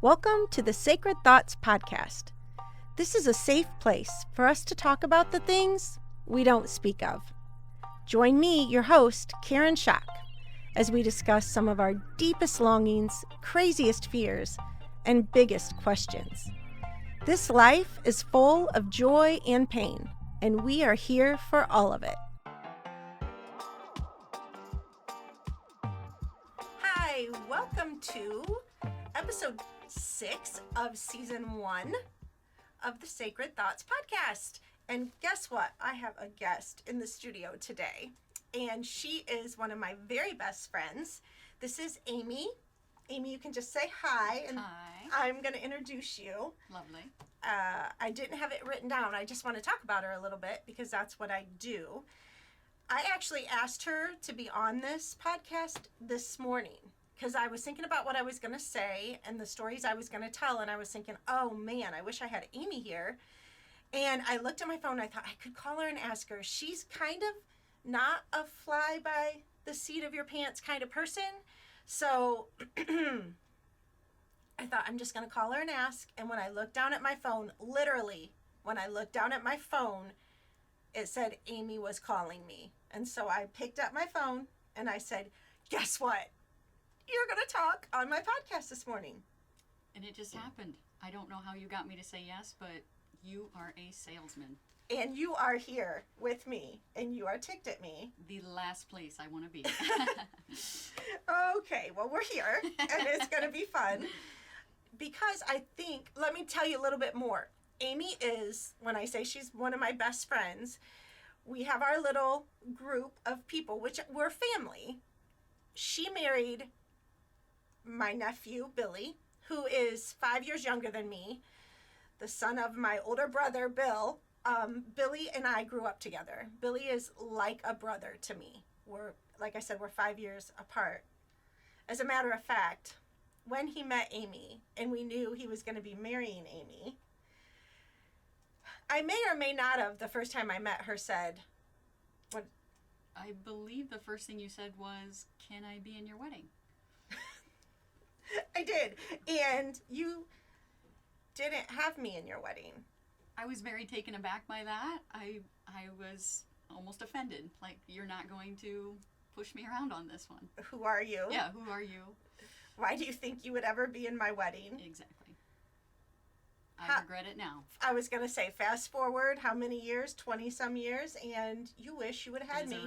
Welcome to the Sacred Thoughts Podcast. This is a safe place for us to talk about the things we don't speak of. Join me, your host, Karen Schock, as we discuss some of our deepest longings, craziest fears, and biggest questions. This life is full of joy and pain, and we are here for all of it. Hi, welcome to episode 6 of season 1 of the Sacred Thoughts Podcast. And guess what? I have a guest in the studio today, and she is one of my very best friends. This is Amy. Amy, you can just say hi, and hi. I'm going to introduce you. Lovely. I didn't have it written down. I just want to talk about her a little bit because that's what I do. I actually asked her to be on this podcast this morning because I was thinking about what I was going to say and the stories I was going to tell, and I was thinking, oh man, I wish I had Amy here. And I looked at my phone, I thought I could call her and ask her. She's kind of not a fly by the seat of your pants kind of person. So I thought I'm just going to call her and ask. And when I looked down at my phone, literally, when I looked down at my phone, it said Amy was calling me. And so I picked up my phone and I said, guess what? You're going to talk on my podcast this morning. And it just happened. I don't know how you got me to say yes, but you are a salesman. And you are here with me, and you are ticked at me. The last place I want to be. Okay, well, we're here, and it's going to be fun. Because I think, let me tell you a little bit more. Amy is, when I say she's one of my best friends, we have our little group of people, which we're family. She married my nephew, Billy, who is 5 years younger than me, the son of my older brother, Bill. Billy and I grew up together. Billy is like a brother to me. Like I said, we're 5 years apart. As a matter of fact, when he met Amy and we knew he was going to be marrying Amy, I may or may not have, the first time I met her, said, what? I believe the first thing you said was, can I be in your wedding? I did. And you didn't have me in your wedding. I was very taken aback by that. I was almost offended. Like, you're not going to push me around on this one. Who are you? Yeah, who are you? Why do you think you would ever be in my wedding? Exactly. I regret it now. I was going to say, fast forward, how many years? 20-some years, and you wish you would have had me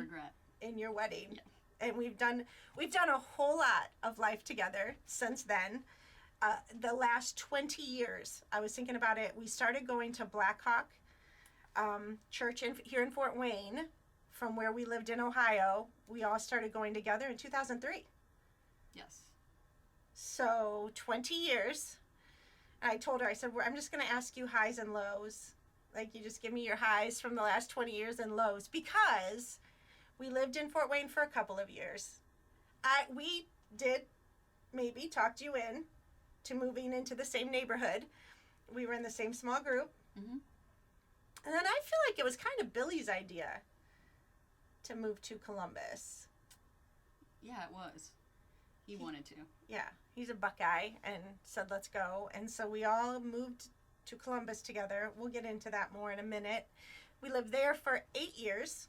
in your wedding. Yeah. And we've done a whole lot of life together since then. The last 20 years, I was thinking about it, we started going to Blackhawk Church here in Fort Wayne, from where we lived in Ohio. We all started going together in 2003. Yes. So 20 years. I told her, I said, I'm just going to ask you highs and lows. Like, you just give me your highs from the last 20 years and lows, because we lived in Fort Wayne for a couple of years. We did maybe talked you in to moving into the same neighborhood. We were in the same small group. Mm-hmm. And then I feel like it was kind of Billy's idea to move to Columbus. Yeah, it was. He wanted to. Yeah, he's a Buckeye and said, let's go. And so we all moved to Columbus together. We'll get into that more in a minute. We lived there for 8 years.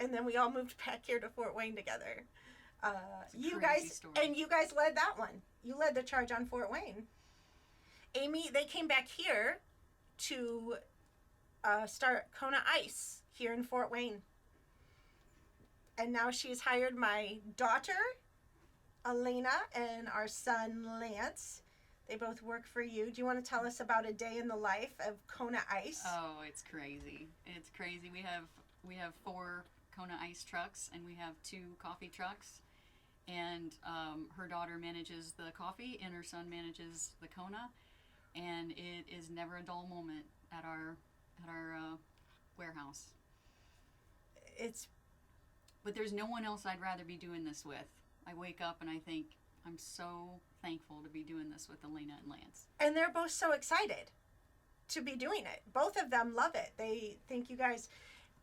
And then we all moved back here to Fort Wayne together. You guys led that one. You led the charge on Fort Wayne. Amy, they came back here to start Kona Ice here in Fort Wayne. And now she's hired my daughter, Elena, and our son, Lance. They both work for you. Do you want to tell us about a day in the life of Kona Ice? Oh, it's crazy. It's crazy. We have 4 Kona Ice trucks, and we have 2 coffee trucks. And her daughter manages the coffee, and her son manages the Kona. And it is never a dull moment at our warehouse. But there's no one else I'd rather be doing this with. I wake up and I think, I'm so thankful to be doing this with Elena and Lance. And they're both so excited to be doing it. Both of them love it. They think you guys,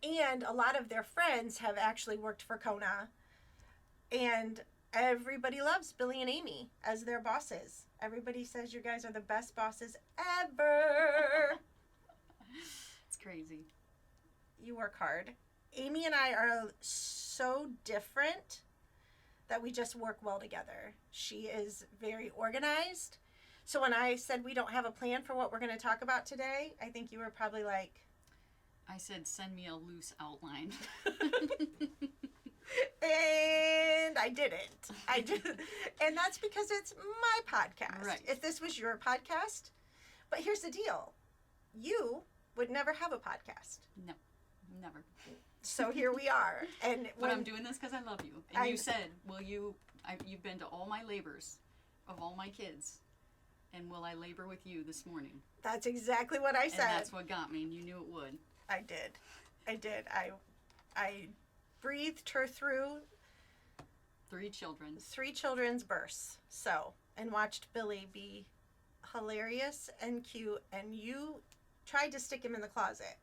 and a lot of their friends have actually worked for Kona. And everybody loves Billy and Amy as their bosses. Everybody says you guys are the best bosses ever. It's crazy. You work hard. Amy and I are so different that we just work well together. She is very organized. So when I said we don't have a plan for what we're going to talk about today, I think you were probably like... I said, send me a loose outline. And I didn't. I did, and that's because it's my podcast. Right. If this was your podcast, but here's the deal: you would never have a podcast. No, never. So here we are, and But I'm doing this because I love you. And you said, you've been to all my labors of all my kids, and will I labor with you this morning? That's exactly what I said. And that's what got me, and you knew it would. I did. I breathed her through 3 children. 3 children's births. So, and watched Billy be hilarious and cute, and you tried to stick him in the closet.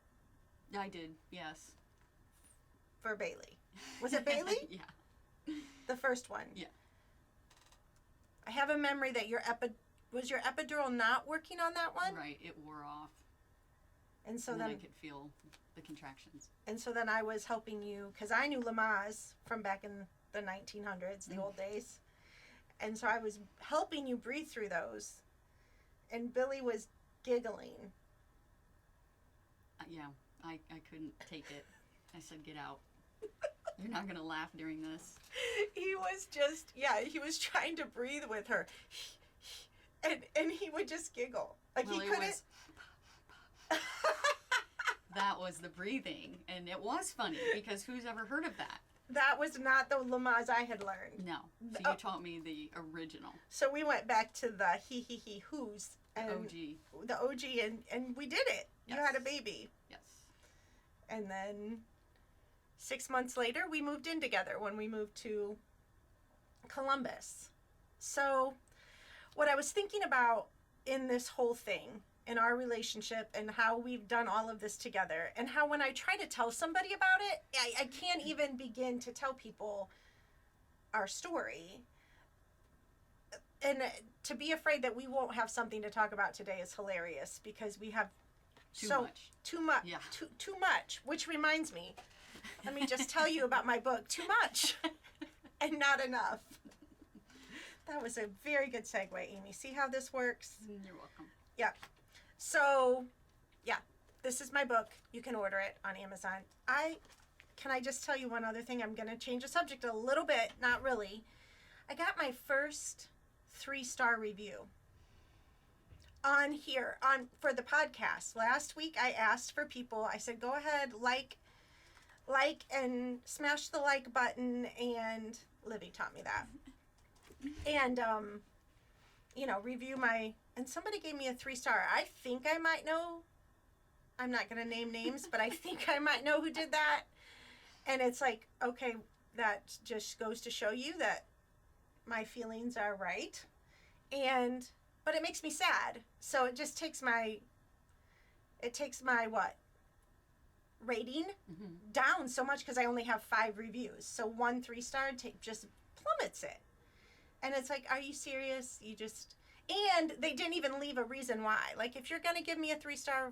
I did, yes. For Bailey. Was it Bailey? Yeah. The first one? Yeah. I have a memory that was your epidural not working on that one? Right, it wore off. And so then then I could feel the contractions. And so then I was helping you, because I knew Lamaze from back in the 1900s, the old days. And so I was helping you breathe through those. And Billy was giggling. Yeah, I couldn't take it. I said, get out. You're not going to laugh during this. He was just, he was trying to breathe with her. And he would just giggle. Like well, he couldn't. That was the breathing. And it was funny because who's ever heard of that? That was not the Lamaze I had learned. No. So you taught me the original. So we went back to the he who's. And OG. The OG, and we did it. Yes. You had a baby. Yes. And then 6 months later, we moved in together when we moved to Columbus. So what I was thinking about in this whole thing, in our relationship, and how we've done all of this together, and how when I try to tell somebody about it, I can't even begin to tell people our story. And to be afraid that we won't have something to talk about today is hilarious, because we have Too much. Yeah. Too much, which reminds me, let me just tell you about my book, Too Much and Not Enough. That was a very good segue, Amy. See how this works? You're welcome. Yeah. So, this is my book. You can order it on Amazon. Can I just tell you one other thing? I'm going to change the subject a little bit, not really. I got my first 3-star review on here for the podcast. Last week I asked for people. I said, go ahead, like and smash the like button, and Livy taught me that. And review and somebody gave me a 3-star. I think I might know. I'm not going to name names, but I think I might know who did that. And it's like, okay, that just goes to show you that my feelings are right. But it makes me sad. So it just takes my what? Rating down so much, because I only have 5 reviews. So 1 3-star just plummets it. And it's like, are you serious? And they didn't even leave a reason why. Like, if you're going to give me a 3-star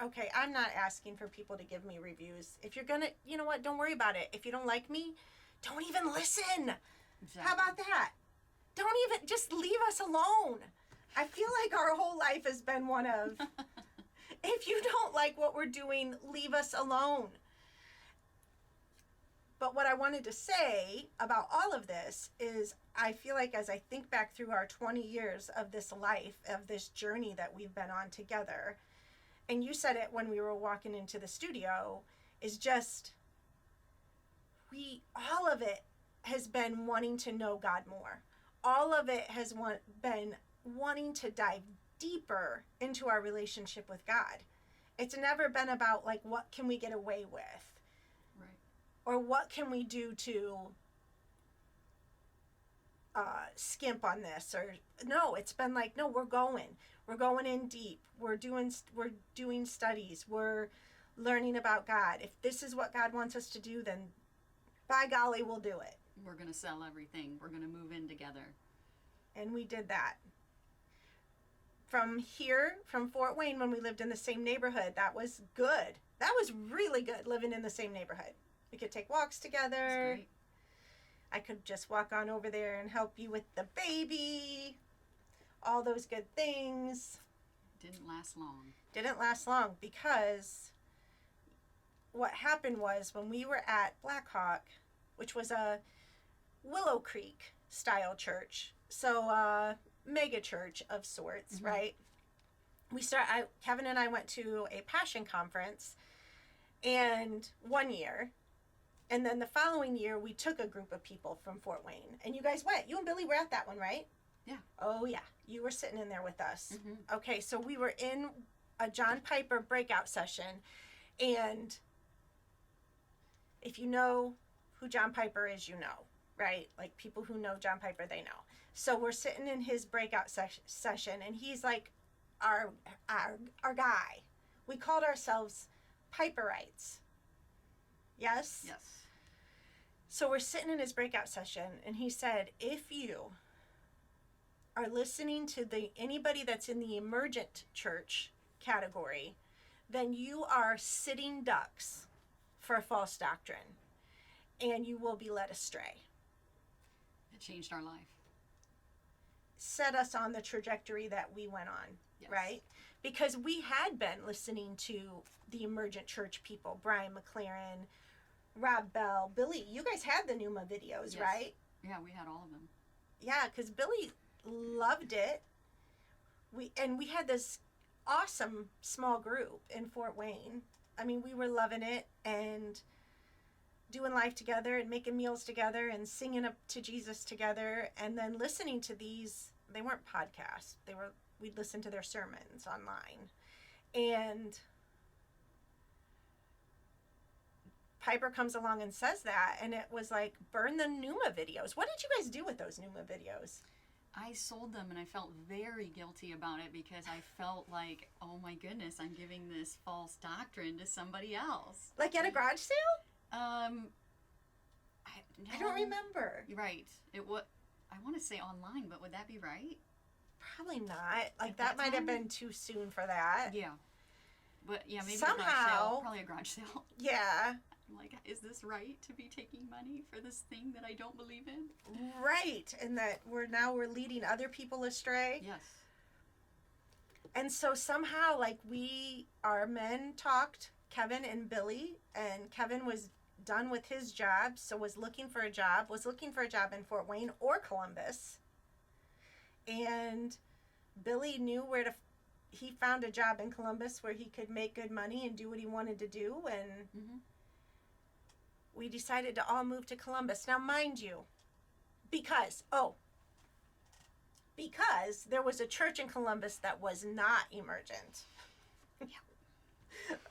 okay, I'm not asking for people to give me reviews. If you're going to, you know what? Don't worry about it. If you don't like me, don't even listen. Exactly. How about that? Don't even, just leave us alone. I feel like our whole life has been one of, if you don't like what we're doing, leave us alone. But what I wanted to say about all of this is, I feel like as I think back through our 20 years of this life, of this journey that we've been on together, and you said it when we were walking into the studio, is just, all of it has been wanting to know God more. All of it has been wanting to dive deeper into our relationship with God. It's never been about, like, what can we get away with? Right. Or what can we do to skimp on this? Or no, it's been like, no, we're going in deep. We're doing studies. We're learning about God. If this is what God wants us to do, then by golly, we'll do it. we're going to sell everything. We're going to move in together. And we did that. From here, from Fort Wayne, when we lived in the same neighborhood, that was good. That was really good, living in the same neighborhood. We could take walks together. That's great. I could just walk on over there and help you with the baby. All those good things. Didn't last long. Didn't last long because what happened was when we were at Blackhawk, which was a Willow Creek style church, so mega church of sorts, Mm-hmm. right? Kevin and I went to a Passion conference, and one year, and then the following year we took a group of people from Fort Wayne, and you guys went. You and Billy were at that one, right? Yeah. Oh yeah, you were sitting in there with us. Mm-hmm. Okay, so we were in a John Piper breakout session, and if you know who John Piper is, you know, right? Like people who know John Piper, they know. So we're sitting in his breakout session, and he's like our guy. We called ourselves Piperites. Yes? Yes. So we're sitting in his breakout session, and he said, if you are listening to anybody that's in the emergent church category, then you are sitting ducks for false doctrine, and you will be led astray. It changed our life. Set us on the trajectory that we went on, Yes. right? Because we had been listening to the emergent church people, Brian McLaren, Rob Bell, Billy. You guys had the Numa videos, Yes. right? Yeah, we had all of them. Yeah, because Billy loved it. We had this awesome small group in Fort Wayne. I mean, we were loving it and doing life together and making meals together and singing up to Jesus together, and then listening to these. They weren't podcasts. We'd listen to their sermons online. And Piper comes along and says that, and it was like, burn the Numa videos. What did you guys do with those Numa videos? I sold them, and I felt very guilty about it because I felt like, oh my goodness, I'm giving this false doctrine to somebody else. Like at a garage sale? I don't remember. Right. I want to say online, but would that be right? Probably not. Like At that that might have time? been too soon for that. Yeah. But yeah, maybe a garage Somehow- sale. Probably a garage sale. Yeah, I'm like, is this right to be taking money for this thing that I don't believe in? right. And that we're leading other people astray. Yes. And so somehow, like, our men talked, Kevin and Billy, and Kevin was done with his job, so was looking for a job in Fort Wayne or Columbus. And Billy knew he found a job in Columbus where he could make good money and do what he wanted to do, and Mm-hmm. we decided to all move to Columbus. Now, mind you, because there was a church in Columbus that was not emergent.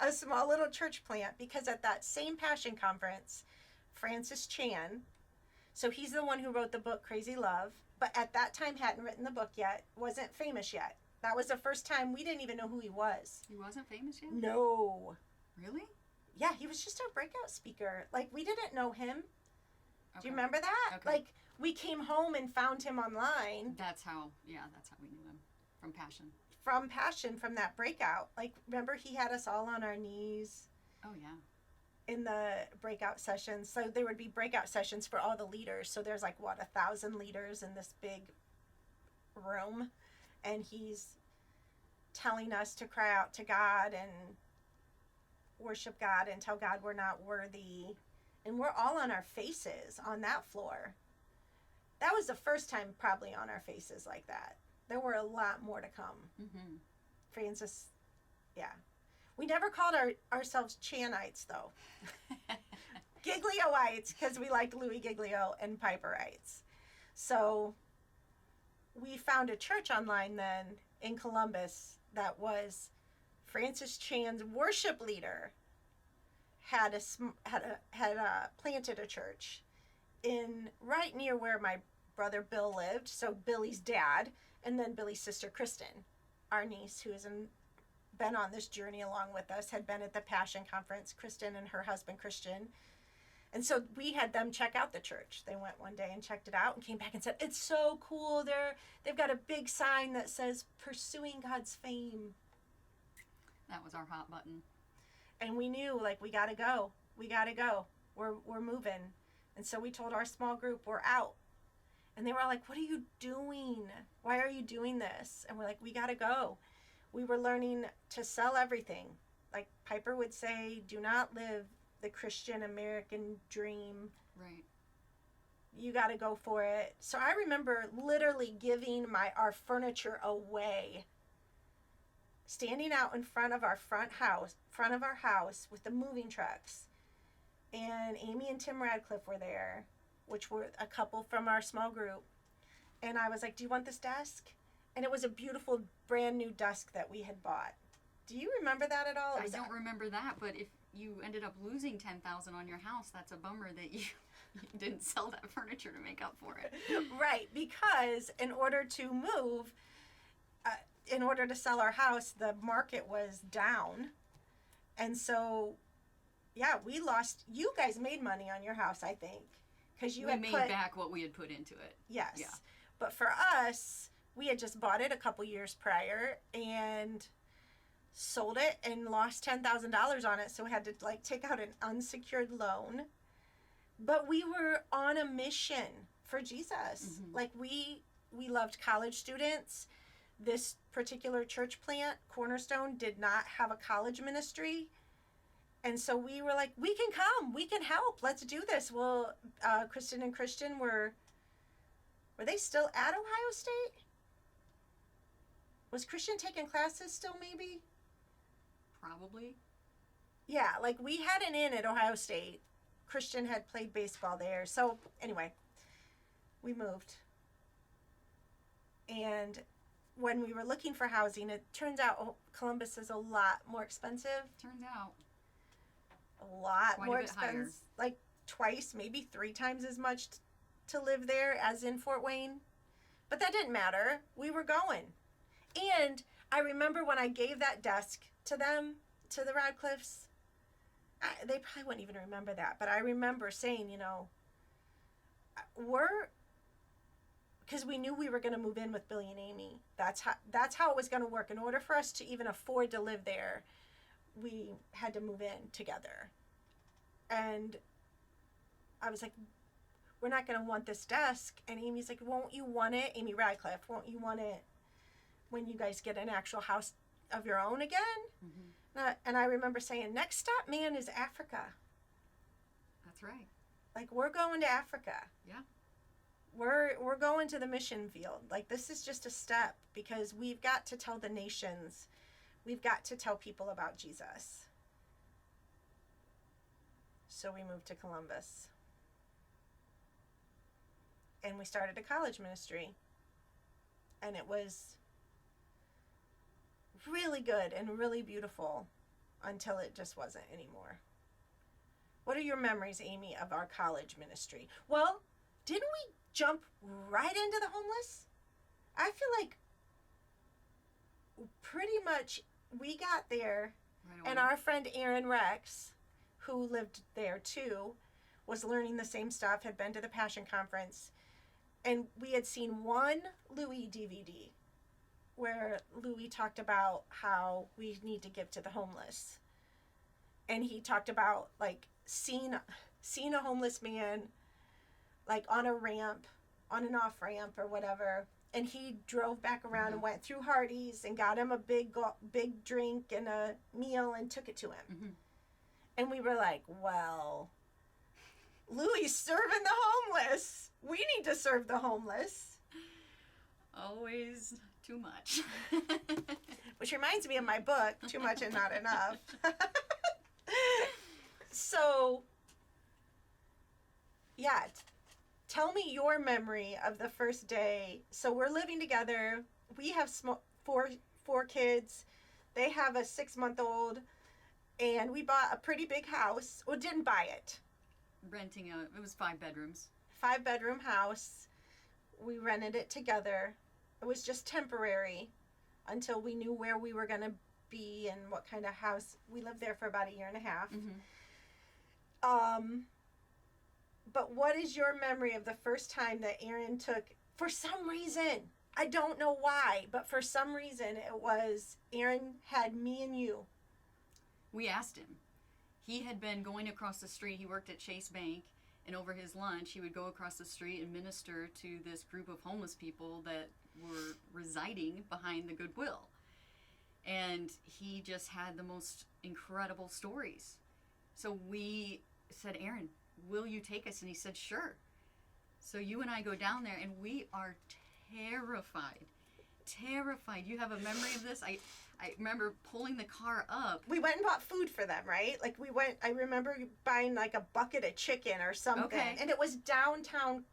A small little church plant, because at that same Passion conference, Francis Chan, so he's the one who wrote the book Crazy Love, but at that time hadn't written the book yet, wasn't famous yet. That was the first time we didn't even know who he was. He wasn't famous yet? No. Really? Yeah, he was just our breakout speaker. Like, we didn't know him. Okay. Do you remember that? Okay. Like, we came home and found him online That's how we knew him. From Passion. from Passion, from that breakout. Like, remember he had us all on our knees Oh, yeah. in the breakout sessions. So there would be breakout sessions for all the leaders. So there's like, 1,000 leaders in this big room. And he's telling us to cry out to God and worship God and tell God we're not worthy. And we're all on our faces on that floor. That was the first time probably on our faces like that. There were a lot more to come. Mm-hmm. Francis, yeah. We never called ourselves Chanites, though. Giglioites, because we liked Louis Giglio, and Piperites. So we found a church online then in Columbus that was Francis Chan's worship leader had planted a church in right near where my brother Bill lived. So Billy's dad, and then Billy's sister Kristen, our niece, who has been on this journey along with us, had been at the Passion Conference. Kristen and her husband Christian And so we had them check out the church. They went one day and checked it out and came back and said, it's so cool. They've got a big sign that says Pursuing God's Fame. That was our hot button. And we knew, like, we got to go. We got to go. We're moving. And so we told our small group, we're out. And they were all like, what are you doing? Why are you doing this? And we're like, we got to go. We were learning to sell everything. Like Piper would say, do not live the Christian American dream. Right. You got to go for it. So I remember literally giving our furniture away. Standing out in front of our front of our house with the moving trucks. And Amy and Tim Radcliffe were there, which were a couple from our small group. And I was like, do you want this desk? And it was a beautiful brand new desk that we had bought. Do you remember that at all? I don't remember that, but if you ended up losing $10,000 on your house, that's a bummer that you didn't sell that furniture to make up for it. Right, because in order to move, in order to sell our house, the market was down. And so, yeah, you guys made money on your house, I think. Because you had made back what we had put into it. Yes. Yeah. But for us, we had just bought it a couple years prior and sold it and lost $10,000 on it. So we had to take out an unsecured loan. But we were on a mission for Jesus. Mm-hmm. Like we loved college students. This particular church plant, Cornerstone, did not have a college ministry. And so we were like, we can come, we can help, let's do this. Well, Kristen and Christian were they still at Ohio State? Was Christian taking classes still maybe? Probably. Yeah, like we had an in at Ohio State. Christian had played baseball there. So anyway, we moved. And when we were looking for housing, it turns out Columbus is a lot more expensive. Turns out. A lot Quite more a bit higher. expensive. Like twice, maybe 3 times as much to live there as in Fort Wayne. But that didn't matter. We were going. And I remember when I gave that desk to them, to the Radcliffes, they probably wouldn't even remember that. But I remember saying, because we knew we were going to move in with Billy and Amy. That's how it was going to work. In order for us to even afford to live there, we had to move in together. And I was like, we're not going to want this desk. And Amy's like, won't you want it? Amy Radcliffe, won't you want it when you guys get an actual house of your own again? Mm-hmm. And I remember saying, next stop, man, is Africa. That's right. Like, we're going to Africa. Yeah. We're going to the mission field. Like, this is just a step because we've got to tell the nations. We've got to tell people about Jesus. So we moved to Columbus. And we started a college ministry. And it was really good and really beautiful until it just wasn't anymore. What are your memories, Amy, of our college ministry? Well, didn't we jump right into the homeless? I feel like pretty much we got there, Right away. and our friend Aaron Rex, who lived there too, was learning the same stuff, had been to the Passion Conference, and we had seen one Louis DVD where Louis talked about how we need to give to the homeless. And he talked about seeing a homeless man on a ramp, on an off ramp or whatever. And he drove back around and went through Hardee's and got him a big drink and a meal and took it to him. Mm-hmm. And we were like, well, Louis serving the homeless. We need to serve the homeless. Always too much. Which reminds me of my book, Too Much and Not Enough. So, yeah, tell me your memory of the first day. So we're living together. We have four kids. They have a 6-month-old. And we bought a pretty big house. Well, didn't buy it. It was 5 bedrooms. 5-bedroom house. We rented it together. It was just temporary until we knew where we were going to be and what kind of house. We lived there for about 1.5 years. Mm-hmm. But what is your memory of the first time that Aaron took, for some reason, I don't know why, but for some reason it was Aaron had me and you. We asked him. He had been going across the street. He worked at Chase Bank, and over his lunch, he would go across the street and minister to this group of homeless people that were residing behind the Goodwill. And he just had the most incredible stories. So we said, Aaron, will you take us? And he said, sure. So you and I go down there, and we are terrified. Terrified. You have a memory of this? I remember pulling the car up. We went and bought food for them, right? Like I remember buying like a bucket of chicken or something. Okay. And it was downtown,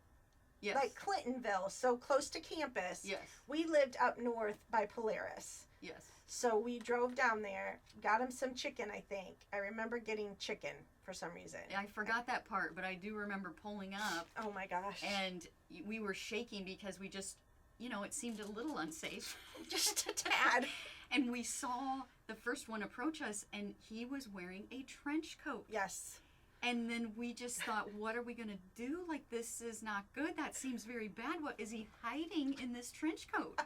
Yes. like Clintonville, so close to campus. Yes. We lived up north by Polaris. Yes. So we drove down there, got him some chicken, I think. I remember getting chicken for some reason. I forgot that part, but I do remember pulling up, Oh my gosh. and we were shaking because we just, it seemed a little unsafe. Just a tad. And we saw the first one approach us, and he was wearing a trench coat. Yes. And then we just thought, what are we going to do? Like, this is not good. That seems very bad. What is he hiding in this trench coat?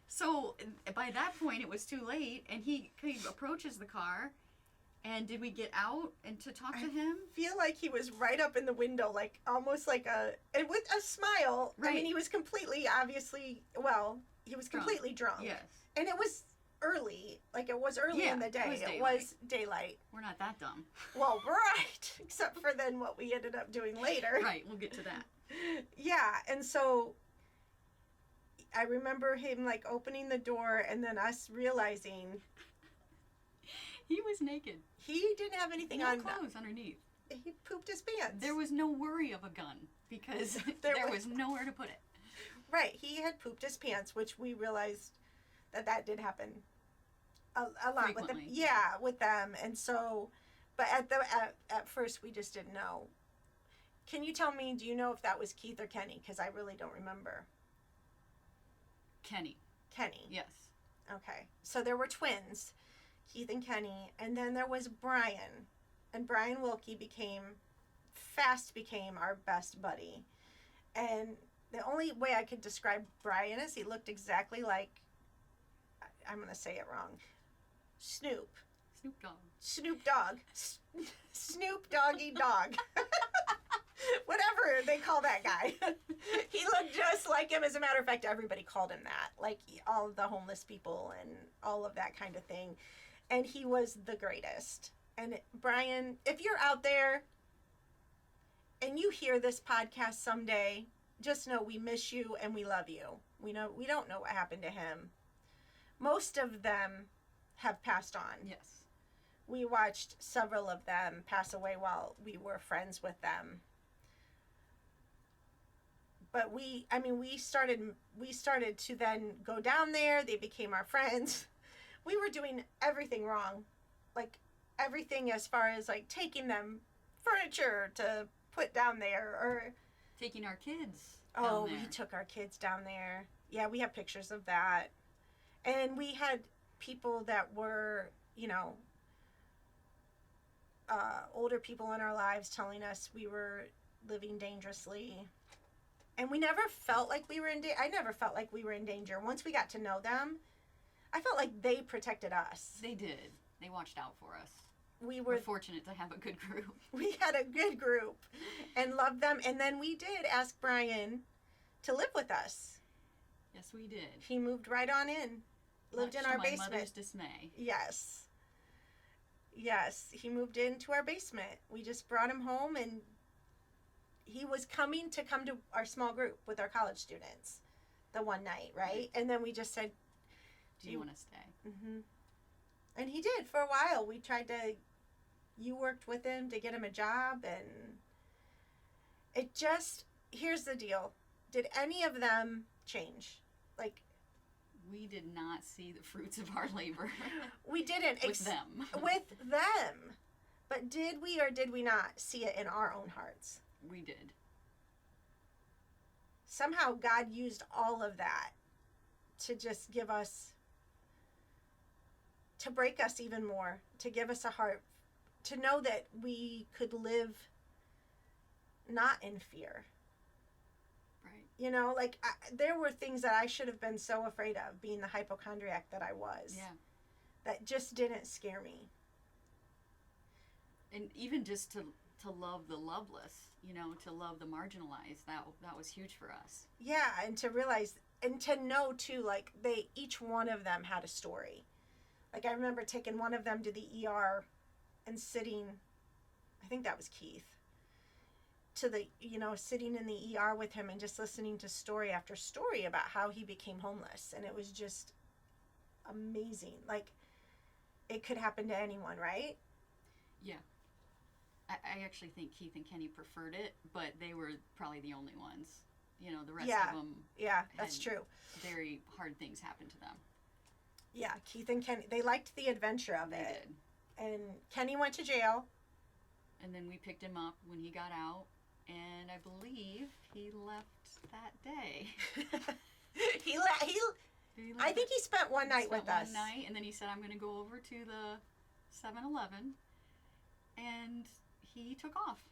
So by that point, it was too late, and he approaches the car. And did we get out and to talk to him? I feel like he was right up in the window, like almost like and with a smile. Right. I mean, he was completely, obviously, he was completely drunk. Yes. And it was early, like it was early in the day. It was daylight. We're not that dumb. Well, right. Except for then what we ended up doing later. Right, we'll get to that. Yeah, and so I remember him like opening the door and then us realizing He was naked. he didn't have anything No on. clothes underneath. He pooped his pants. There was no worry of a gun because there was nowhere to put it. Right, he had pooped his pants, which we realized that did happen a lot Frequently. with them, and so, but at first we just didn't know. Can you tell me? Do you know if that was Keith or Kenny? Because I really don't remember. Kenny. Kenny. Yes. Okay, so there were twins, Keith and Kenny, and then there was Brian, and Brian Wilkie became our best buddy, and the only way I could describe Brian is he looked exactly like, I'm going to say it wrong, Snoop Dogg. Snoop Doggy Dog. Whatever they call that guy. He looked just like him. As a matter of fact, everybody called him that. Like all of the homeless people and all of that kind of thing. And he was the greatest. And Brian, if you're out there and you hear this podcast someday, just know we miss you and we love you. We don't know what happened to him. Most of them have passed on. Yes. We watched several of them pass away while we were friends with them. But we started to then go down there. They became our friends. We were doing everything wrong. Like everything as far as like taking them furniture to put down there or taking our kids down there. We took our kids down there. Yeah, we have pictures of that. And we had people that were, older people in our lives telling us we were living dangerously. And we never felt like we were I never felt like we were in danger. Once we got to know them, I felt like they protected us. They did. They watched out for us. We're fortunate to have a good group. We had a good group and loved them. And then we did ask Brian to live with us. Yes, we did. He moved right on in. Lived in our basement. My mother's dismay. Yes. Yes, he moved into our basement. We just brought him home, and he was come to our small group with our college students the one night, right? And then we just said, do you want to stay? Mm-hmm. And he did for a while. We tried to, you worked with him to get him a job, and it just, here's the deal. Did any of them change? Like, we did not see the fruits of our labor. We didn't. With them. With them. But did we or did we not see it in our own hearts? We did. Somehow God used all of that to just give us, to break us even more, to give us a heart, to know that we could live not in fear. Right. You know, like there were things that I should have been so afraid of, being the hypochondriac that I was. Yeah. That just didn't scare me. And even just to love the loveless, you know, to love the marginalized, that was huge for us. Yeah, and to realize and to know too, like each one of them had a story. Like I remember taking one of them to the ER and sitting, I think that was Keith, to the, sitting in the ER with him and just listening to story after story about how he became homeless. And it was just amazing. Like it could happen to anyone, right? Yeah. I actually think Keith and Kenny preferred it, but they were probably the only ones. You know, the rest of them. Yeah, that's true. Very hard things happened to them. Yeah, Keith and Kenny, they liked the adventure of They it. did. And Kenny went to jail. And then we picked him up when he got out, and I believe he left that day. he I think he spent one night with us. One night, and then he said, "I'm going to go over to the 7-Eleven," and he took off.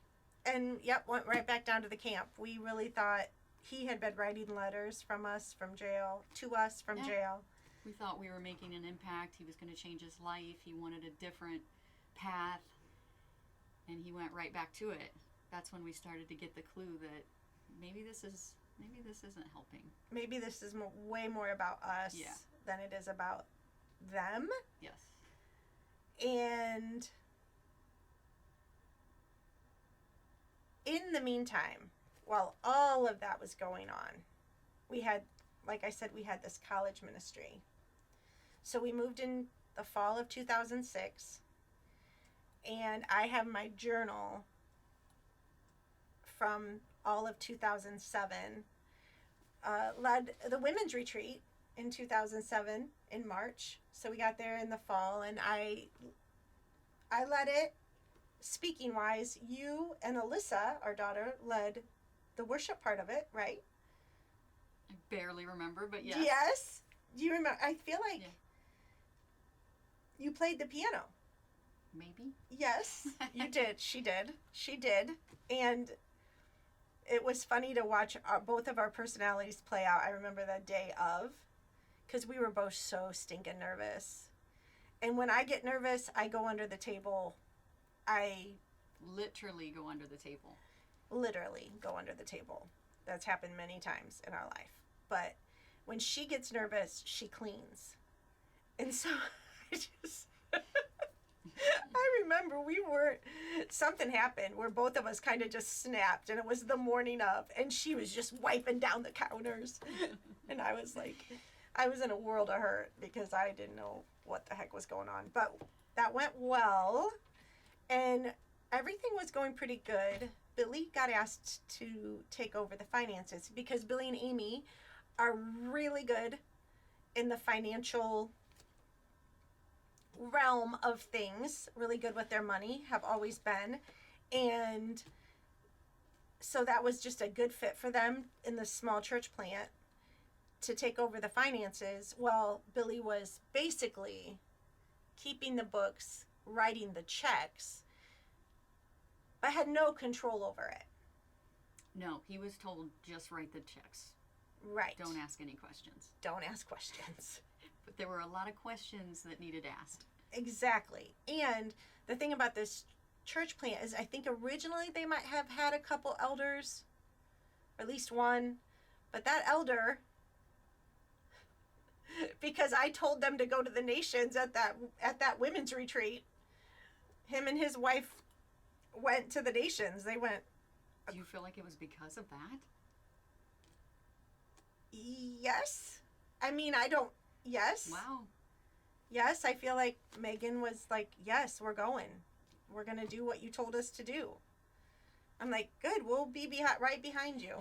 And went right back down to the camp. We really thought he had been writing letters from us from jail to us from jail. We thought we were making an impact. He was going to change his life. He wanted a different path, and he went right back to it. That's when we started to get the clue that maybe this isn't helping. Maybe this is way more about us than it is about them. Yes. And in the meantime, while all of that was going on, we had, like I said, we had this college ministry. So we moved in the fall of 2006, and I have my journal from all of 2007. Led the women's retreat in 2007 in March. So we got there in the fall, and I led it. Speaking wise, you and Alyssa, our daughter, led the worship part of it, right? I barely remember, but yes. Yes. Do you remember? I feel like you played the piano. Maybe. Yes, you did. She did. And it was funny to watch both of our personalities play out. I remember that day of, because we were both so stinking nervous. And when I get nervous, I go under the table. I literally go under the table. Literally go under the table. That's happened many times in our life. But when she gets nervous, she cleans. And so I just... I remember something happened where both of us kind of just snapped, and it was the morning of, and she was just wiping down the counters. And I was like, I was in a world of hurt because I didn't know what the heck was going on. But that went well, and everything was going pretty good. Billy got asked to take over the finances because Billy and Amy are really good in the financial realm of things, really good with their money, have always been. And so that was just a good fit for them in the small church plant to take over the finances. Well, Billy was basically keeping the books, writing the checks, but had no control over it. No, he was told just write the checks. Right. Don't ask any questions. Don't ask questions. But there were a lot of questions that needed asked. Exactly. And the thing about this church plant is I think originally they might have had a couple elders, or at least one, but that elder, because I told them to go to the nations at that women's retreat, him and his wife went to the nations. They went. Do you feel like it was because of that? Yes. I mean, yes. Wow. Yes, I feel like Megan was like, yes, we're going. We're going to do what you told us to do. I'm like, good, we'll be right behind you.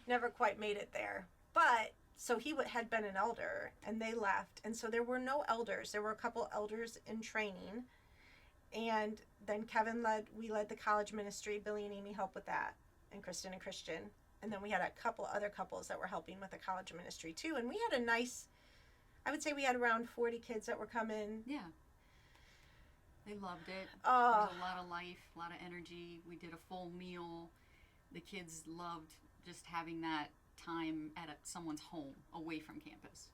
Never quite made it there. But, so he had been an elder, and they left. And so there were no elders. There were a couple elders in training. And then we led the college ministry. Billy and Amy helped with that. And Kristen and Christian. And then we had a couple other couples that were helping with the college ministry too. And we had I would say we had around 40 kids that were coming. Yeah. They loved it. Oh. There's a lot of life, a lot of energy. We did a full meal. The kids loved just having that time at someone's home away from campus.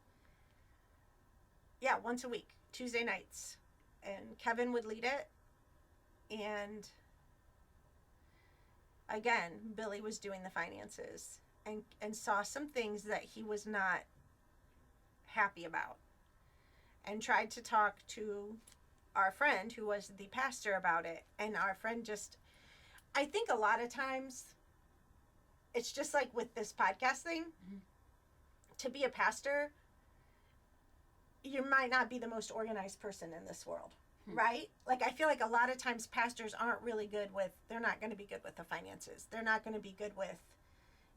Yeah, once a week, Tuesday nights. And Kevin would lead it. And again, Billy was doing the finances and saw some things that he was not happy about. And tried to talk to our friend who was the pastor about it. And our friend just, I think a lot of times, it's just like with this podcast thing, Mm-hmm. to be a pastor, you might not be the most organized person in this world, right? Like, I feel like a lot of times pastors aren't really good with, they're not going to be good with the finances. They're not going to be good with,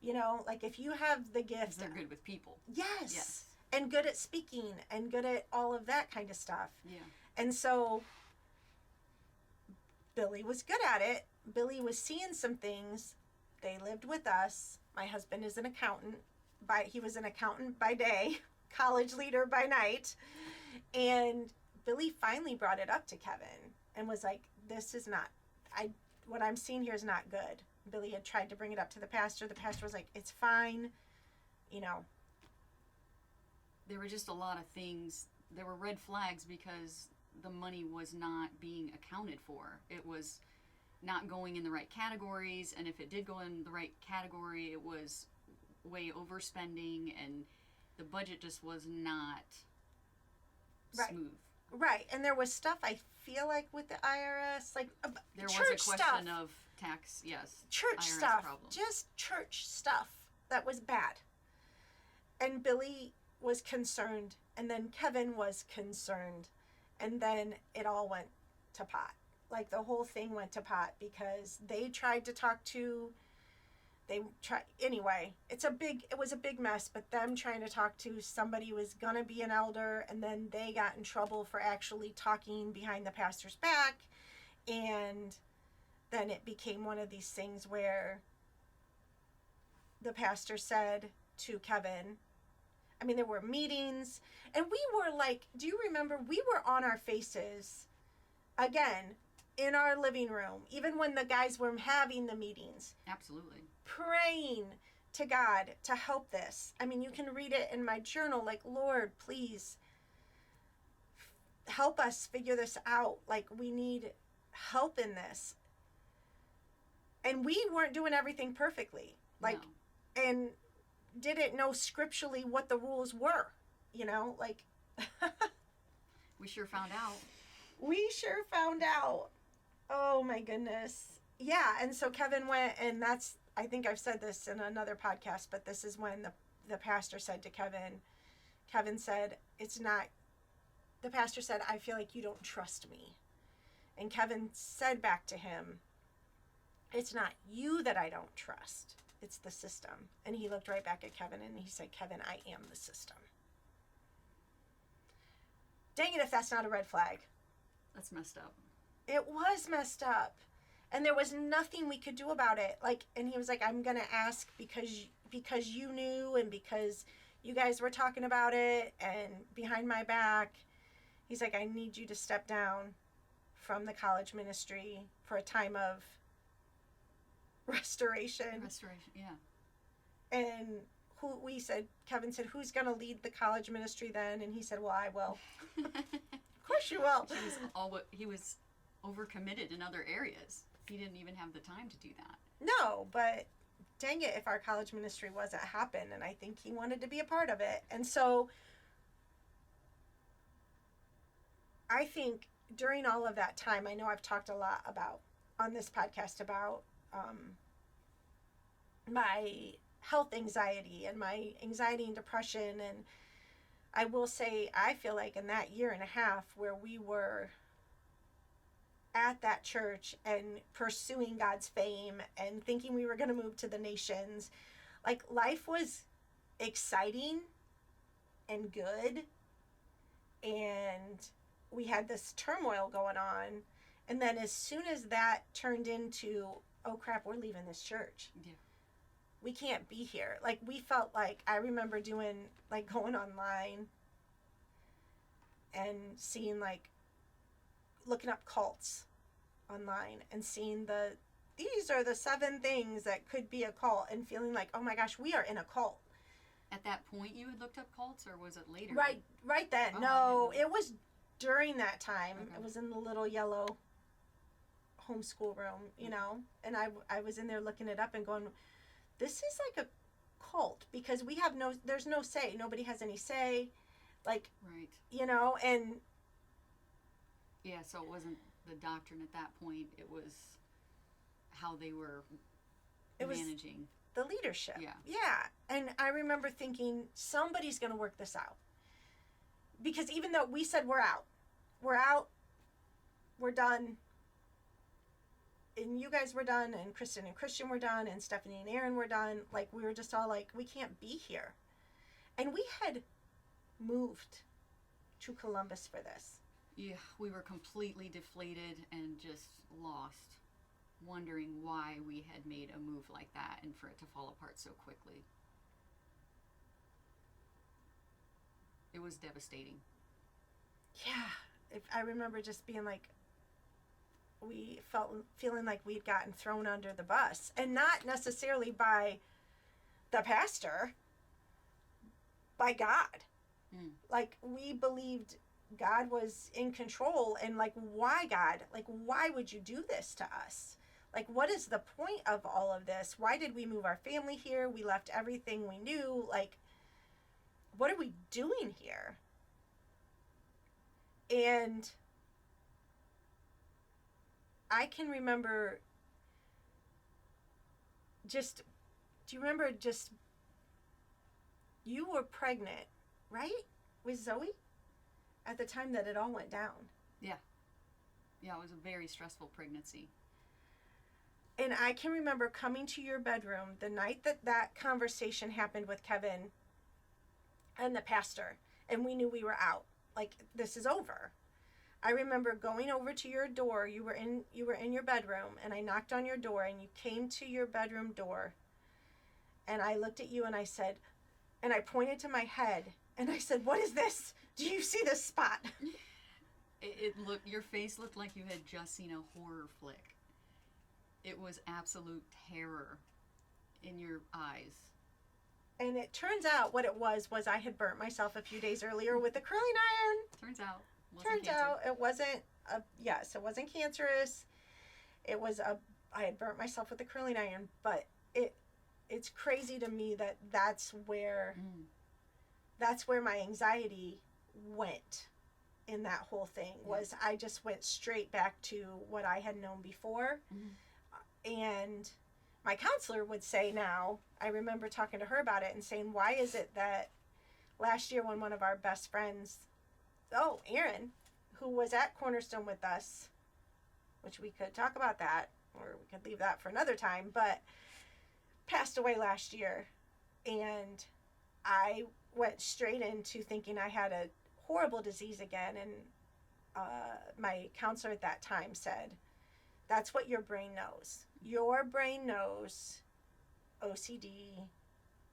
you know, like if you have the gift. They're good with people. Yes. Yes. And good at speaking and good at all of that kind of stuff. Yeah. And so Billy was good at it. Billy was seeing some things. They lived with us. My husband is an accountant. He was an accountant by day, college leader by night. And Billy finally brought it up to Kevin and was like, this is not, what I'm seeing here is not good. Billy had tried to bring it up to the pastor. The pastor was like, it's fine. You know. There were just a lot of things. There were red flags because the money was not being accounted for. It was not going in the right categories, and if it did go in the right category, it was way overspending, and the budget just was not smooth. Right, and there was stuff I feel like with the IRS, like There church was a question stuff. of tax, yes. Church IRS stuff, problems. just church stuff that was bad. And Billy was concerned, and then Kevin was concerned, and then it all went to pot. Like the whole thing went to pot because they tried to talk to, anyway, it was a big mess, but them trying to talk to somebody who was gonna be an elder, and then they got in trouble for actually talking behind the pastor's back, and then it became one of these things where the pastor said to Kevin, I mean, there were meetings, and we were like, do you remember, we were on our faces, again, in our living room, even when the guys were having the meetings. Absolutely. Praying to God to help this. I mean, you can read it in my journal, like, Lord, please help us figure this out. Like, we need help in this. And we weren't doing everything perfectly. Like, no. And didn't know scripturally what the rules were, you know, like. We sure found out. We sure found out. Oh my goodness. Yeah, and so Kevin went, and that's, I think I've said this in another podcast, but this is when the pastor said to Kevin said, the pastor said, I feel like you don't trust me. And Kevin said back to him, it's not you that I don't trust. It's the system. And he looked right back at Kevin and he said, Kevin, I am the system. Dang it if that's not a red flag. That's messed up. It was messed up. And there was nothing we could do about it. Like, and he was like, I'm going to ask because you knew and because you guys were talking about it and behind my back. He's like, I need you to step down from the college ministry for a time of restoration. Restoration, yeah. And Kevin said, who's going to lead the college ministry then? And he said, well, I will. Of course you will. He was overcommitted in other areas. He didn't even have the time to do that. No, but dang it if our college ministry wasn't happening, and I think he wanted to be a part of it. And so I think during all of that time, I know I've talked a lot about on this podcast about my health anxiety and my anxiety and depression. And I will say, I feel like in that year and a half where we were at that church and pursuing God's fame and thinking we were going to move to the nations, like life was exciting and good. And we had this turmoil going on. And then as soon as that turned into, oh crap, we're leaving this church. Yeah. We can't be here. Like, we felt like, I remember going online and seeing like looking up cults online and seeing these are the 7 things that could be a cult, and feeling like, oh my gosh, we are in a cult. At that point, you had looked up cults, or was it later? Right then. Oh, No, it was during that time. Okay. It was in the little yellow homeschool room, you know, and I was in there looking it up and going, this is like a cult, because there's no say. Nobody has any say. Like, Right. you know, and Yeah, so it wasn't the doctrine at that point. It was how they were it was managing. the leadership. Yeah. Yeah. And I remember thinking, somebody's going to work this out. Because even though we said we're out, we're done, and you guys were done, and Kristen and Christian were done, and Stephanie and Aaron were done, like, we were just all like, we can't be here. And we had moved to Columbus for this. Yeah, we were completely deflated and just lost, wondering why we had made a move like that and for it to fall apart so quickly. It was devastating. Yeah. I remember just being like, feeling like we'd gotten thrown under the bus, and not necessarily by the pastor, by God. Like, we believed God was in control, and like, why, God? Like, why would you do this to us? Like, what is the point of all of this? Why did we move our family here? We left everything we knew. Like, what are we doing here? And I can remember do you remember you were pregnant, right? With Zoe? At the time that it all went down. Yeah, it was a very stressful pregnancy. And I can remember coming to your bedroom the night that conversation happened with Kevin and the pastor, and we knew we were out. Like, this is over. I remember going over to your door. You were in your bedroom, and I knocked on your door, and you came to your bedroom door, and I looked at you and I said, and I pointed to my head, and I said, what is this? Do you see this spot? Your face looked like you had just seen a horror flick. It was absolute terror in your eyes. And it turns out what it was I had burnt myself a few days earlier with a curling iron. It wasn't cancerous. I had burnt myself with a curling iron, but it's crazy to me that's where my anxiety went in that whole thing. Was I just went straight back to what I had known before. And my counselor would say now, I remember talking to her about it and saying, why is it that last year when one of our best friends, Aaron, who was at Cornerstone with us, which we could talk about that, or we could leave that for another time, but passed away last year, and I went straight into thinking I had a horrible disease again, and my counselor at that time said, that's what your brain knows. Your brain knows OCD,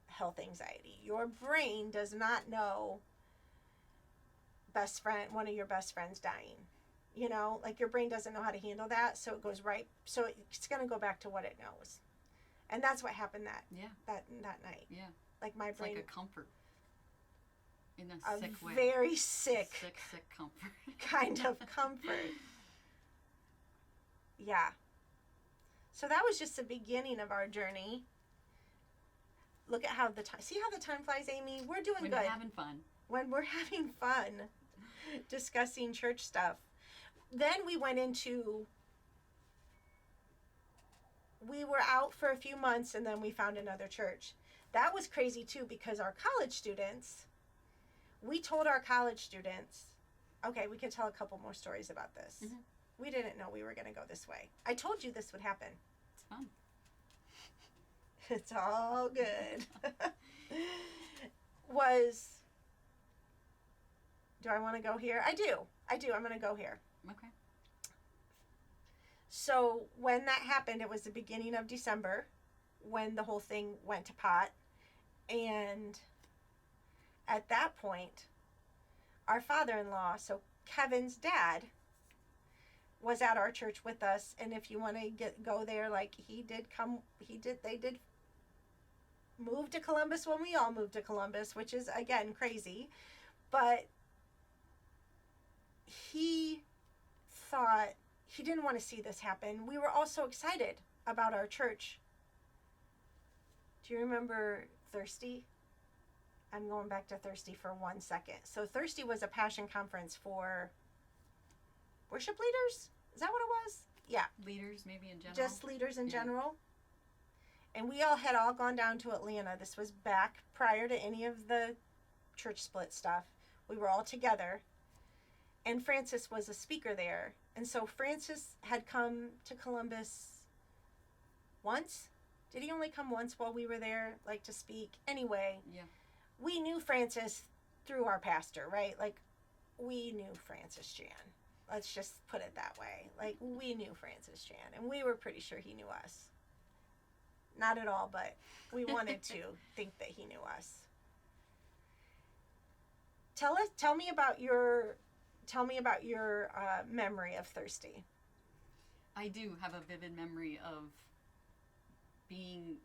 health anxiety. Your brain does not know one of your best friends dying. You know, like, your brain doesn't know how to handle that, so it goes right. So it's going to go back to what it knows. And that's what happened that night. Yeah. Like, my brain. It's like a comfort. In a sick way. Very sick. Sick comfort. Kind of comfort. Yeah. So that was just the beginning of our journey. Look at how see how the time flies, Amy? We're doing good. When we're having fun. When we're having fun discussing church stuff. Then we were out for a few months, and then we found another church. That was crazy too, because we told our college students, okay, we can tell a couple more stories about this. Mm-hmm. We didn't know we were going to go this way. I told you this would happen. It's fun. It's all good. Do I want to go here? I do. I'm going to go here. Okay. So when that happened, it was the beginning of December when the whole thing went to pot. And at that point, our father-in-law, so Kevin's dad, was at our church with us, and if you want to go there, like they did move to Columbus when we all moved to Columbus, which is again crazy, but he thought he didn't want to see this happen. We were all so excited about our church. Do you remember Thirsty? I'm going back to Thirsty for 1 second. So Thirsty was a passion conference for worship leaders? Is that what it was? Yeah. Leaders, maybe in general. Just leaders in general. And we all had gone down to Atlanta. This was back prior to any of the church split stuff. We were all together. And Francis was a speaker there. And so Francis had come to Columbus once. Did he only come once while we were there, like, to speak? Anyway. Yeah. We knew Francis through our pastor, right? Like, we knew Francis Chan. Let's just put it that way. Like, we knew Francis Chan, and we were pretty sure he knew us. Not at all, but we wanted to think that he knew us. Tell me about your memory of Thirsty. I do have a vivid memory of being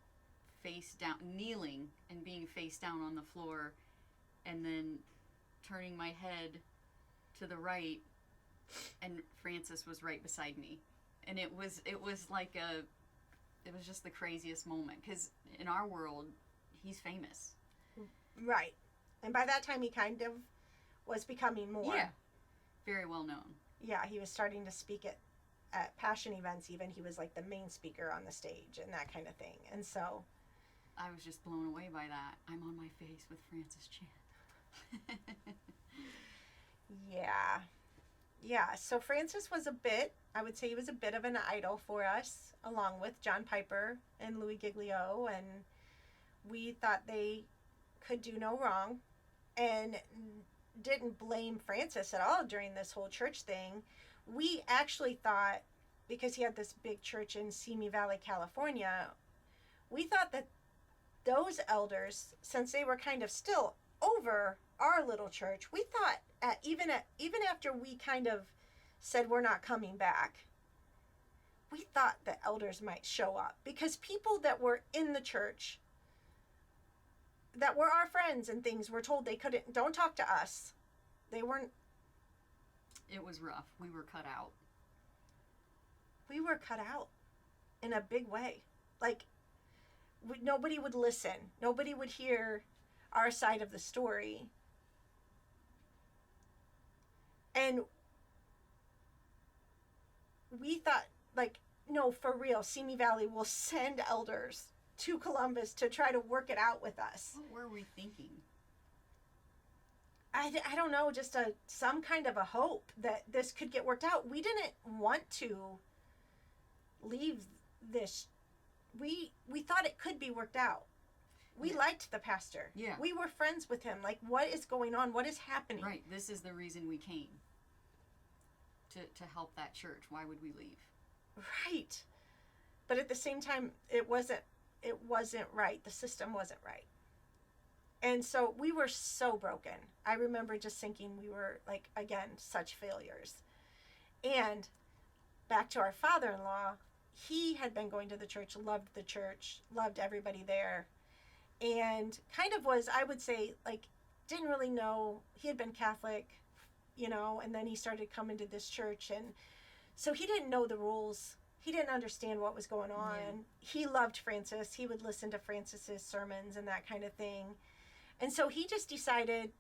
face down, kneeling and being face down on the floor, and then turning my head to the right, and Francis was right beside me, and it was just the craziest moment, because in our world, he's famous. Right. And by that time, he kind of was becoming more. Yeah. Very well known. Yeah, he was starting to speak at passion events even. He was like the main speaker on the stage and that kind of thing. And so I was just blown away by that. I'm on my face with Francis Chan. Yeah. Yeah, so Francis was I would say he was a bit of an idol for us, along with John Piper and Louis Giglio, and we thought they could do no wrong, and didn't blame Francis at all during this whole church thing. We actually thought, because he had this big church in Simi Valley, California, we thought that those elders, since they were kind of still over our little church, we thought even after we kind of said we're not coming back, we thought the elders might show up, because people that were in the church that were our friends and things were told they don't talk to us. They weren't. It was rough. We were cut out. We were cut out in a big way. Like, nobody would listen. Nobody would hear our side of the story. And we thought, like, no, for real, Simi Valley will send elders to Columbus to try to work it out with us. What were we thinking? I don't know, just some kind of a hope that this could get worked out. We didn't want to leave this. We thought it could be worked out. We liked the pastor. Yeah. We were friends with him. Like, what is going on? What is happening? Right. This is the reason we came. To help that church. Why would we leave? Right. But at the same time, it wasn't right. The system wasn't right. And so we were so broken. I remember just thinking we were, like, again, such failures. And back to our father-in-law, he had been going to the church, loved everybody there, and kind of was, I would say, like, didn't really know. He had been Catholic, and then he started coming to this church, and so he didn't know the rules. He didn't understand what was going on. Yeah. He loved Francis. He would listen to Francis's sermons and that kind of thing. And so he just decided,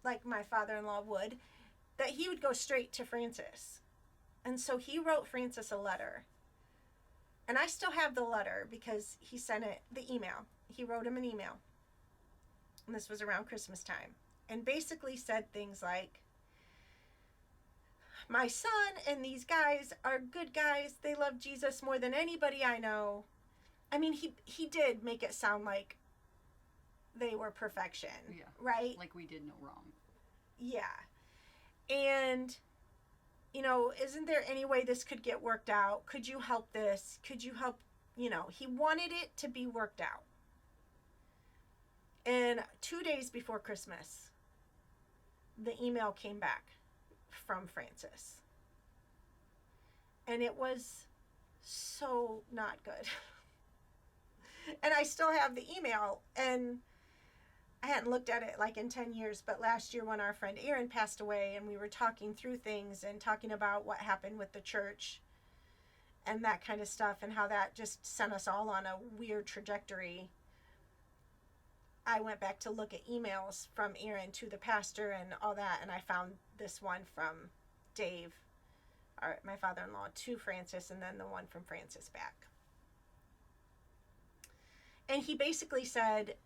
like my father-in-law would, that he would go straight to Francis. And so he wrote Francis a letter. And I still have the letter because he sent the email. He wrote him an email. And this was around Christmas time. And basically said things like, my son and these guys are good guys. They love Jesus more than anybody I know. I mean, he did make it sound like they were perfection. Yeah. Right? Like we did no wrong. Yeah. And, isn't there any way this could get worked out? Could you help this? Could you help? He wanted it to be worked out. And 2 days before Christmas, the email came back from Francis. And it was so not good. And I still have the email, and I hadn't looked at it like in 10 years, but last year when our friend Erin passed away and we were talking through things and talking about what happened with the church and that kind of stuff and how that just sent us all on a weird trajectory, I went back to look at emails from Erin to the pastor and all that, and I found this one from Dave, my father-in-law, to Francis, and then the one from Francis back. And he basically said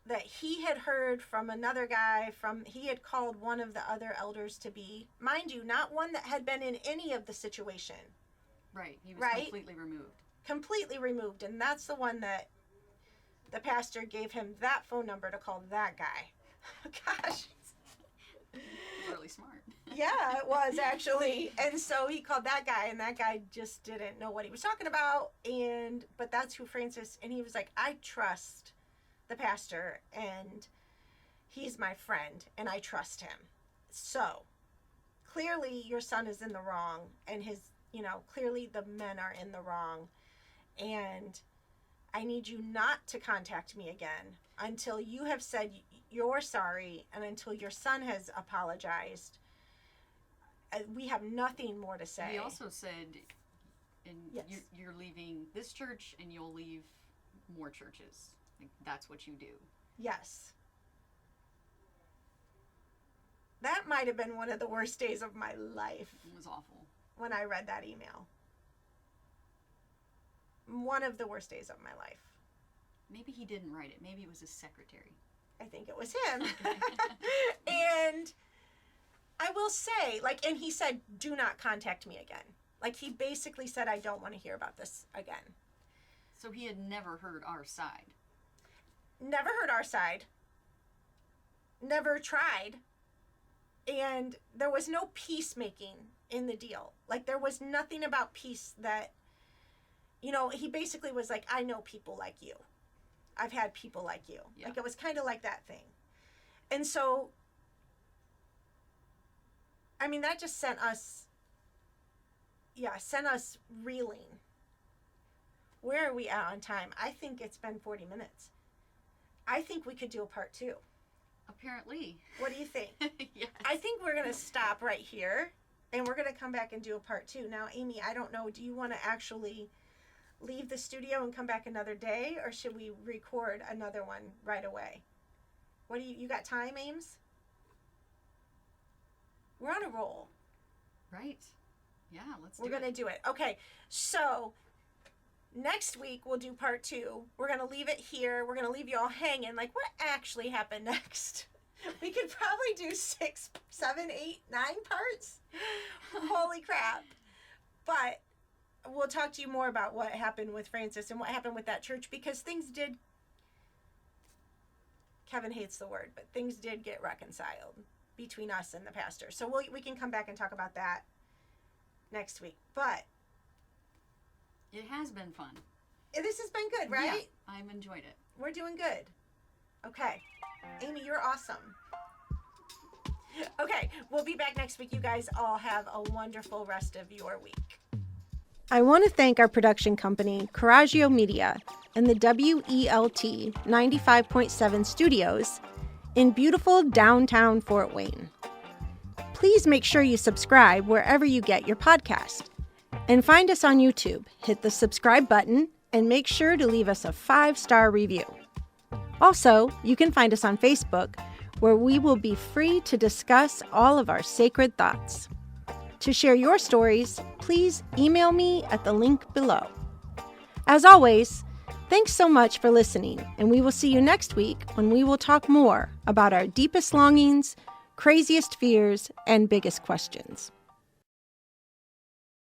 that he had heard from another guy he had called one of the other elders to be, mind you, not one that had been in any of the situation. Right. He was completely removed. Completely removed. And that's the one that the pastor gave him that phone number to call that guy. Gosh. Really smart. Yeah, it was actually. And so he called that guy, and that guy just didn't know what he was talking about. But that's who Francis, and he was like, I trust the pastor, and he's my friend, and I trust him. So clearly your son is in the wrong, and clearly the men are in the wrong, and I need you not to contact me again until you have said you're sorry and until your son has apologized. We have nothing more to say. He also said, yes, you're leaving this church and you'll leave more churches. Like, that's what you do. Yes. That might have been one of the worst days of my life. It was awful. When I read that email. One of the worst days of my life. Maybe he didn't write it. Maybe it was his secretary. I think it was him. And I will say, and he said, do not contact me again. He basically said, I don't want to hear about this again. So he had never heard our side. Never heard our side. Never tried. And there was no peacemaking in the deal. There was nothing about peace that, he basically was like, I know people like you. I've had people like you. Yeah. It was kind of like that thing. And so, that just sent us reeling. Where are we at on time? I think it's been 40 minutes. I think we could do a part 2. Apparently. What do you think? Yes. I think we're going to stop right here, and we're going to come back and do a part 2. Now, Amy, I don't know, do you want to actually leave the studio and come back another day, or should we record another one right away? What do you got time, Ames? We're on a roll. Right. Yeah, We're going to do it. Okay, so next week we'll do part 2. We're going to leave it here. We're going to leave you all hanging. What actually happened next? We could probably do 6, 7, 8, 9 parts. Holy crap. But we'll talk to you more about what happened with Francis and what happened with that church, because things did, Kevin hates the word, but things did get reconciled between us and the pastor. So we can come back and talk about that next week. But it has been fun. This has been good, right? Yeah, I've enjoyed it. We're doing good. Okay. Amy, you're awesome. Okay, we'll be back next week. You guys all have a wonderful rest of your week. I want to thank our production company, Coraggio Media, and the WELT 95.7 studios in beautiful downtown Fort Wayne. Please make sure you subscribe wherever you get your podcast. And find us on YouTube. Hit the subscribe button and make sure to leave us a 5-star review. Also, you can find us on Facebook, where we will be free to discuss all of our sacred thoughts. To share your stories, please email me at the link below. As always, thanks so much for listening, and we will see you next week when we will talk more about our deepest longings, craziest fears, and biggest questions.